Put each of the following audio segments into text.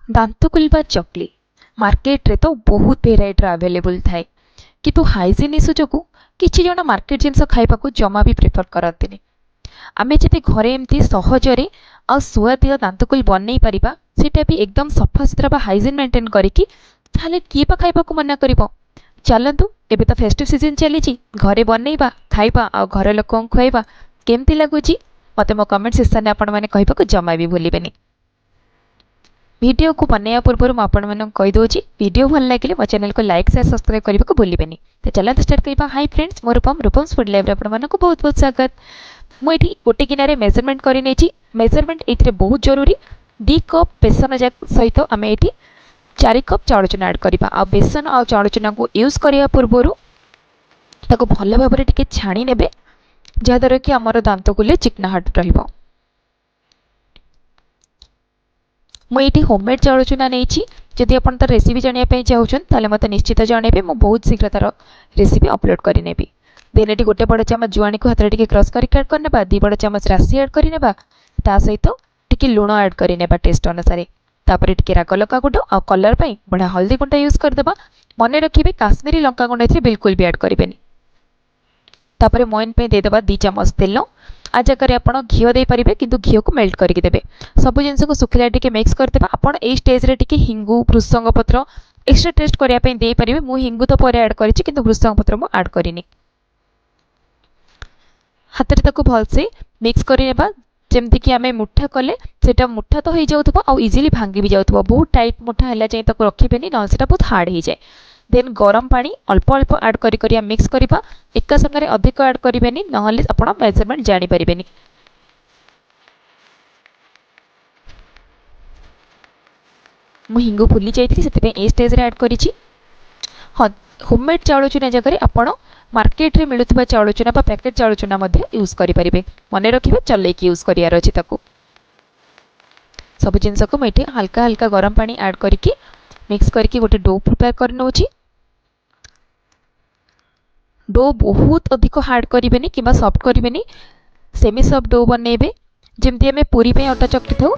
दांतकुल बा चकली मार्केट रे तो बहुत भेराइटर अवेलेबल थाए किंतु हाइजीन इश्यू जो किसी जन मार्केट जिनस खाइबा जमा भी प्रिफर करते आमे जदि घरे एमती सहजरे आ सुआदिया दांतकुल बनई परिबा सेटा भी एकदम सफा सुतरा बा हाइजीन मेंटेन करिकी ताले किए बा खाइबा को मना करिवो। चलतु एबे तो फेस्टिव सीजन चली घरे बनईबा खाइबा आ घर लोक खुआइबा केमती लगुची मते मो कमेंट सेक्शन में आपण माने कहबा को जमा भी भूलिबेनी। वीडियो को बनैया पूर्व मु आपण मानक कहि दोची वीडियो भल लागिले मो चैनल को लाइक शेयर सब्सक्राइब करबा को भूलिबेनी। तो चलतु स्टार्ट करबा। हाय फ्रेंड्स मोर रूपम्स फूड लाइव रे आपण मानक बहुत बहुत स्वागत। मु एठी गोटे गिनारे मेजरमेंट करि नेची मेजरमेंट एथिरे बहुत जरूरी। 2 कप बेसन सहित आमे एठी 4 कप चाउल चूना ऐड करबा। आ बेसन आ चाउल चूना को यूज करिया पूर्वरु ताको भल भाबरे टिके छाणी नेबे जहाद्वारा कि हमर दांतकुले चिकनाहट रहिबो। मु एठी होममेड चाउल चूना नेछि जदि आपण तार रेसिपी जानिया पय चाहुछन ताले मते निश्चित जणेबे मु बहुत शीघ्र तार रेसिपी अपलोड करि नेबी। देन एठी गोटे बड़ चमच जुआनी को हाथ टिके क्रश करि ऐड करनेबा 2 बड़ चमच राशि ऐड करिनेबा ता सहित टिके लूण ऐड करिनेबा टेस्ट अनुसार। तापर टिके राग लंका गुंड आ कलर पय बढा हल्दी गुंड यूज कर देबा। मने रखिबे काश्मीरी लंका गुंड एथि बिल्कुल भी ऐड करिबेनी। तापर मोइन पे दे देबा 2 चमच तेल। आ जगह आपण घिओ दे परिबे किंतु घिओ को मेल्ट करके देबे। सब जिनस को सुखिला टिके मिक्स कर देबा। आपण ए स्टेज रे टिके हिंगु भृसंग पत्र एक्स्ट्रा टेस्ट करिया पय दे परिबे। मु हिंगु तो परे ऐड करिछि किंतु भृसंग पत्र मु ऐड करिनी। हाथ रे ताको भल से मिक्स करिनेबा जेमति कि आमे मुठा कले सेटा मुठा तो हो जाउथबो आ इजीली भांगी भी जाउथबो। बहुत टाइट मुठा हैला चाहिँ ताको रखिबेनी न सेटा बहुत हार्ड हो जाए। देन गरम पानी अल्प अल्प ऐड करिया मिक्स करिबा। एका संगे अधिक ऐड करिबेनी नहले आपण मेजरमेंट जानि परिबेनी। मु हिंगु भूली जाइथि सेते ए स्टेज रे ऐड करिछि। हां होममेड चाउल चूना जगह आपण मार्केट रे मिलुथबा चाउल चूना बा पैकेट चाउल चूना मध्ये यूज करि परिबे। मने रखिबे चले कि यूज करियार अछि ताको। सब जिनस को मेठी हल्का हल्का गरम पानी ऐड करिकि मिक्स करिकि गोटे डो प्रिपेयर कर नउछि। डो बहुत अधिक हार्ड करिबेनी किबा सॉफ्ट करिबेनी सेमी सॉफ्ट डो बनेबे जेमति हमें पूरी पे आटा चकटी थाउ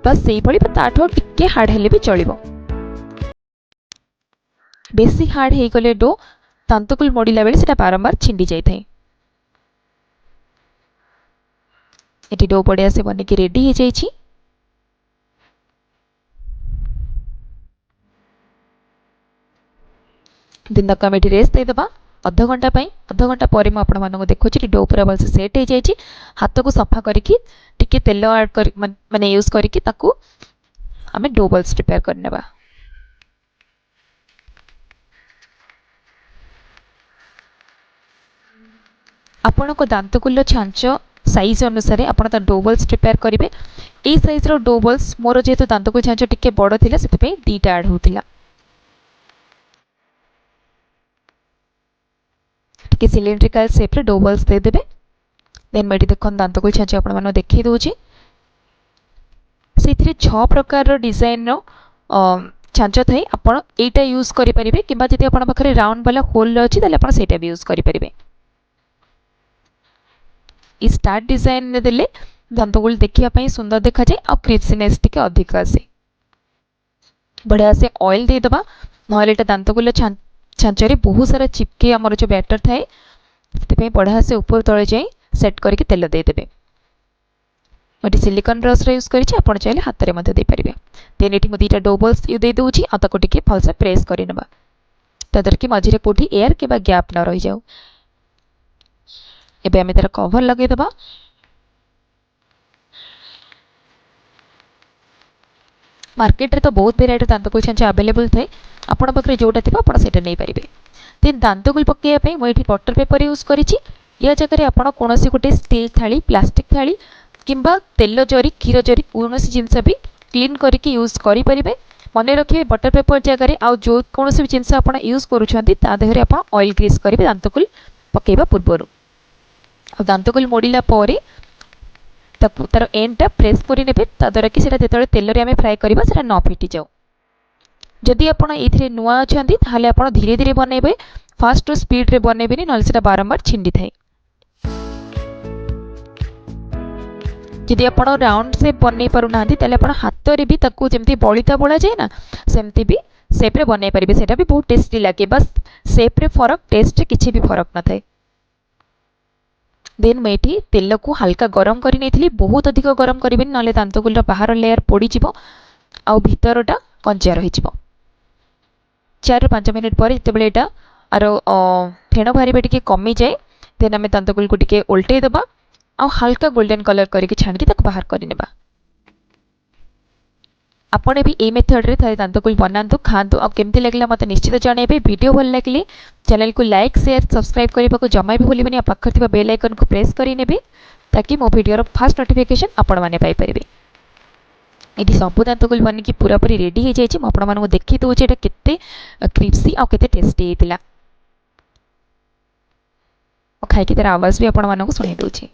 बस सेही भली ताठो टिके हार्ड हेले भी चलिबो। बेसी हार्ड हे गले डो दांतकुल मोडिला बेले सेटा बारंबार छिंडी जाई थाए। एटी डो बढ़िया से बने के रेडी हे जाईछि। दिन तक हम एटी रेस्ट दे दबा आधा घंटा पई। आधा घंटा परे म आपण मानको देखोछि डो पूरा बल से सेट हे जाईछि। हाथ को सफा करिकि टिके तेल ऐड कर माने यूज करिकि ताकू हमें डो बॉल्स प्रिपेयर करनेबा। आपण को दांतकुल छांच साइज अनुसार आपण ता डो बॉल्स प्रिपेयर करिवे। ए साइज रो डो बॉल्स मोर जेतु दांतकुल छांच टिके बड़ थिला सेते पे 2टा ऐड होतिला। टिके सिलिंड्रिकल शेप रे डो बॉल्स दे देबे। देन मेटी देखन दांतकुल छांच आपण मानो देखि दोछि सेथिरे 6 प्रकार रो डिजाइन रो छांच थाई। आपण एटा यूज करि परिबे किबा जति आपण पाखरे राउंड वाला होल अछि ताले आपण सेटा भी यूज करि परिबे। इ स्टार डिजाइन ने देले दांतकुल देखिया पई सुंदर देखा जाय आ क्रिस्पीनेस टिके अधिक आसे। बढ़िया से ऑयल दे दबा नहले एटा दांतकुल छांचरे बहुत सारा चिपके हमर जो बैटर थाए सेते पे बढ़िया से ऊपर तळे जाई सेट करके तेल दे देबे। मटी सिलिकॉन ब्रश यूज करिछि आपण चाहिले हाथ रे मध्ये दे परिबे। देन एठी म 2टा डो बॉल्स दे दोछि आ ताको टिके फल से प्रेस करि नबा तदर कि मझिरे कोठी एयर केबा गैप न रहि जाऊ। एबे हमें तार कवर लगे दबा। मार्केट रे तो बहुत वेराइटी दांतकुल छांच अवेलेबल थाए। आपण पाखरे जोटा थिबा आपण सेटा नै परिबे। देन दांतकुल पकेया पई म एठी बटर पेपर यूज करिछि। या जगह रे आपण कोनोसी गोटे स्टील थाली प्लास्टिक थाली किंबा तेल जरी क्षीर जरी कोनोसी जिंस भी क्लीन करके यूज करि परिबे। मने रखिबे बटर पेपर जगह रे आ जो कोनोसी भी जिंस आपण यूज करूछंती ता देहरे आपण ऑयल ग्रीस करिवे दांतकुल पकेबा पूर्वरु। आ दांतकुल मोडिला परे ताकू तार एंड प्रेस करि नेबे तादर कि सेटा जेतळे तेल रे हमें फ्राई करबा सेटा न फिटी जाऊ। जदि आपण एथिरे नुआ अछंती ताले आपण धीरे धीरे बनेबे फास्ट टू स्पीड रे बनेबेनी नल सेटा बारंबार छिंडी थाए। जदि आप राउंड सेप बनई पारना तेल आप हाथ में भी जमी बलिता बड़ा जाए ना सेमती भी सेप्रे बनई पारे से भी बहुत टेस्टी लगे बस सेप्रे फरक टेस्ट किसी भी फरक न थाए। देन मुझे तेल को हल्का गरम कर नहीं बहुत अधिक गरम करें ना दांतगुल बाहर लेयर पोड़ आ भितरटा कंचा रही 4-5 मिनिट पर जिते यहाँ आर फेण बाहर टे कमी जाए देन आम दांतगुल को टे उल्टे दबा आ हल्का गोल्डन कलर करके छाणी बाहर करने आपण भी ये मेथड रे थे दांतगुल बनातु खातु आ केमती लगला मत निश्चित जनइबे। वीडियो भल लगे चैनल को लाइक शेयर सब्सक्राइब करने को जमा भी भूलिबेनि पाखर थिबा बेल आइकन को प्रेस करिनेबे ताकि मो वीडियो फास्ट नोटिफिकेशन आपण माने पाई परिबे। ये सब दांतगुल बनिकी पूरा पूरी रेडी हो जाए आपण मानू देखी दूचे एटा केते क्रिस्पी आ केते टेस्टी हेतिला खाई तार आवाज भी आपण मानू सुनी दूचे।